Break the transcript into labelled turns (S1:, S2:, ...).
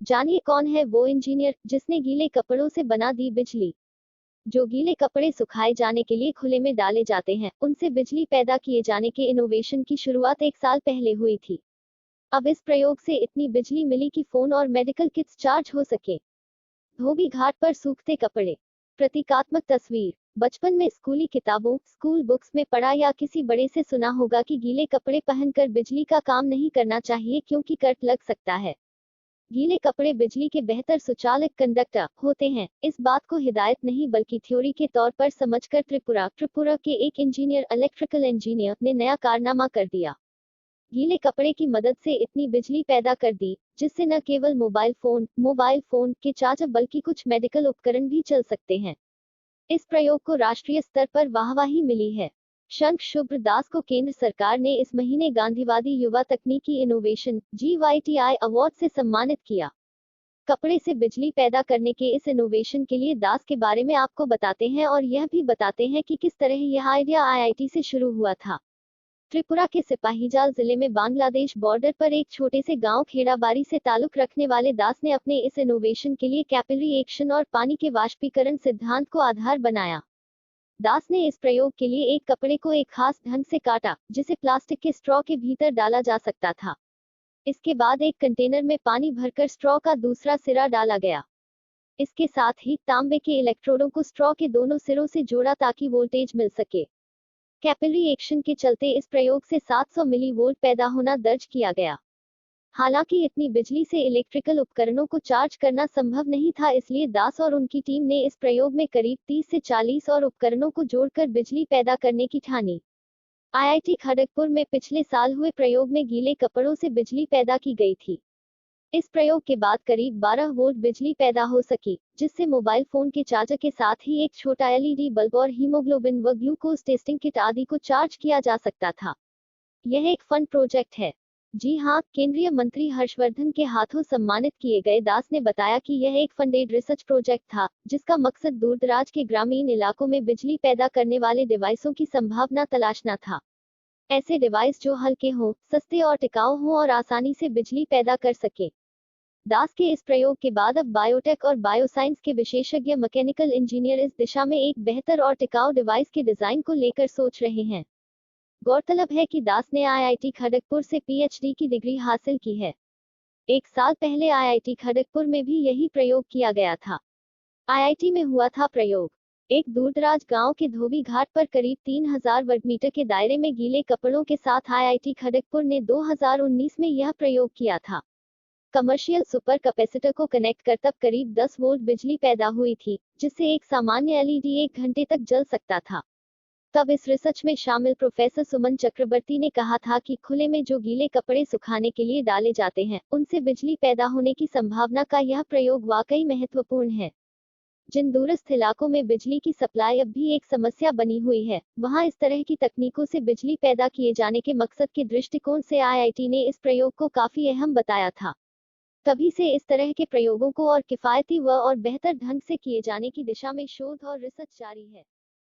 S1: जानिए कौन है वो इंजीनियर जिसने गीले कपड़ों से बना दी बिजली। जो गीले कपड़े सुखाए जाने के लिए खुले में डाले जाते हैं, उनसे बिजली पैदा किए जाने के इनोवेशन की शुरुआत 1 साल पहले हुई थी। अब इस प्रयोग से इतनी बिजली मिली कि फोन और मेडिकल किट्स चार्ज हो सके। धोबी घाट पर सूखते कपड़े। प्रतीकात्मक तस्वीर। बचपन में स्कूली किताबों, स्कूल बुक्स में पढ़ा या किसी बड़े से सुना होगा कि गीले कपड़े पहनकर बिजली का काम नहीं करना चाहिए क्योंकि करंट लग सकता है। गीले कपड़े बिजली के बेहतर सुचालक कंडक्टर होते हैं। इस बात को हिदायत नहीं बल्कि थ्योरी के तौर पर समझकर त्रिपुरा के एक इंजीनियर, इलेक्ट्रिकल इंजीनियर ने नया कारनामा कर दिया। गीले कपड़े की मदद से इतनी बिजली पैदा कर दी जिससे न केवल मोबाइल फोन के चार्जर बल्कि कुछ मेडिकल उपकरण भी चल सकते हैं। इस प्रयोग को राष्ट्रीय स्तर पर वाहवाही मिली है। शंख शुभ्र दास को केंद्र सरकार ने इस महीने गांधीवादी युवा तकनीकी इनोवेशन GYTI अवार्ड से सम्मानित किया। कपड़े से बिजली पैदा करने के इस इनोवेशन के लिए दास के बारे में आपको बताते हैं और यह भी बताते हैं कि किस तरह यह आइडिया IIT से शुरू हुआ था। त्रिपुरा के सिपाहीजाल जिले में बांग्लादेश बॉर्डर पर एक छोटे से गांव खेड़ाबारी से ताल्लुक रखने वाले दास ने अपने इस इनोवेशन के लिए कैपिलरी एक्शन और पानी के वाष्पीकरण सिद्धांत को आधार बनाया। दास ने इस प्रयोग के लिए एक कपड़े को एक खास ढंग से काटा जिसे प्लास्टिक के स्ट्रॉ के भीतर डाला जा सकता था। इसके बाद एक कंटेनर में पानी भरकर स्ट्रॉ का दूसरा सिरा डाला गया। इसके साथ ही तांबे के इलेक्ट्रोडों को स्ट्रॉ के दोनों सिरों से जोड़ा ताकि वोल्टेज मिल सके। कैपिलरी एक्शन के चलते इस प्रयोग से 700 मिलीवोल्ट पैदा होना दर्ज किया गया। हालांकि इतनी बिजली से इलेक्ट्रिकल उपकरणों को चार्ज करना संभव नहीं था, इसलिए दास और उनकी टीम ने इस प्रयोग में करीब 30 से 40 और उपकरणों को जोड़कर बिजली पैदा करने की ठानी। IIT खड़गपुर में पिछले साल हुए प्रयोग में गीले कपड़ों से बिजली पैदा की गई थी। इस प्रयोग के बाद करीब 12 वोल्ट बिजली पैदा हो सकी, जिससे मोबाइल फोन के चार्जर के साथ ही एक छोटा LED बल्ब और हीमोग्लोबिन व ग्लूकोज टेस्टिंग किट आदि को चार्ज किया जा सकता था। यह एक फन प्रोजेक्ट है। जी हां, केंद्रीय मंत्री हर्षवर्धन के हाथों सम्मानित किए गए दास ने बताया कि यह एक फंडेड रिसर्च प्रोजेक्ट था, जिसका मकसद दूरदराज के ग्रामीण इलाकों में बिजली पैदा करने वाले डिवाइसों की संभावना तलाशना था। ऐसे डिवाइस जो हल्के हों, सस्ते और टिकाऊ हों और आसानी से बिजली पैदा कर सके। दास के इस प्रयोग के बाद अब बायोटेक और बायोसाइंस के विशेषज्ञ मैकेनिकल इंजीनियर इस दिशा में एक बेहतर और टिकाऊ डिवाइस के डिजाइन को लेकर सोच रहे हैं। गौरतलब है कि दास ने IIT खड़गपुर से PhD की डिग्री हासिल की है। 1 साल पहले IIT खड़गपुर में भी यही प्रयोग किया गया था। IIT में हुआ था प्रयोग। एक दूरदराज गांव के धोबी घाट पर करीब 3000 वर्ग मीटर के दायरे में गीले कपड़ों के साथ IIT खड़गपुर ने 2019 में यह प्रयोग किया था। कमर्शियल सुपर कैपेसिटर को कनेक्ट कर तब करीब 10 वोल्ट बिजली पैदा हुई थी, जिससे एक सामान्य LED 1 घंटे तक जल सकता था। तब इस रिसर्च में शामिल प्रोफेसर सुमन चक्रवर्ती ने कहा था कि खुले में जो गीले कपड़े सुखाने के लिए डाले जाते हैं, उनसे बिजली पैदा होने की संभावना का यह प्रयोग वाकई महत्वपूर्ण है। जिन दूरस्थ इलाकों में बिजली की सप्लाई अब भी एक समस्या बनी हुई है, वहां इस तरह की तकनीकों से बिजली पैदा किए जाने के मकसद के दृष्टिकोण से IIT ने इस प्रयोग को काफी अहम बताया था। तभी से इस तरह के प्रयोगों को और किफायती और बेहतर ढंग से किए जाने की दिशा में शोध और रिसर्च जारी है।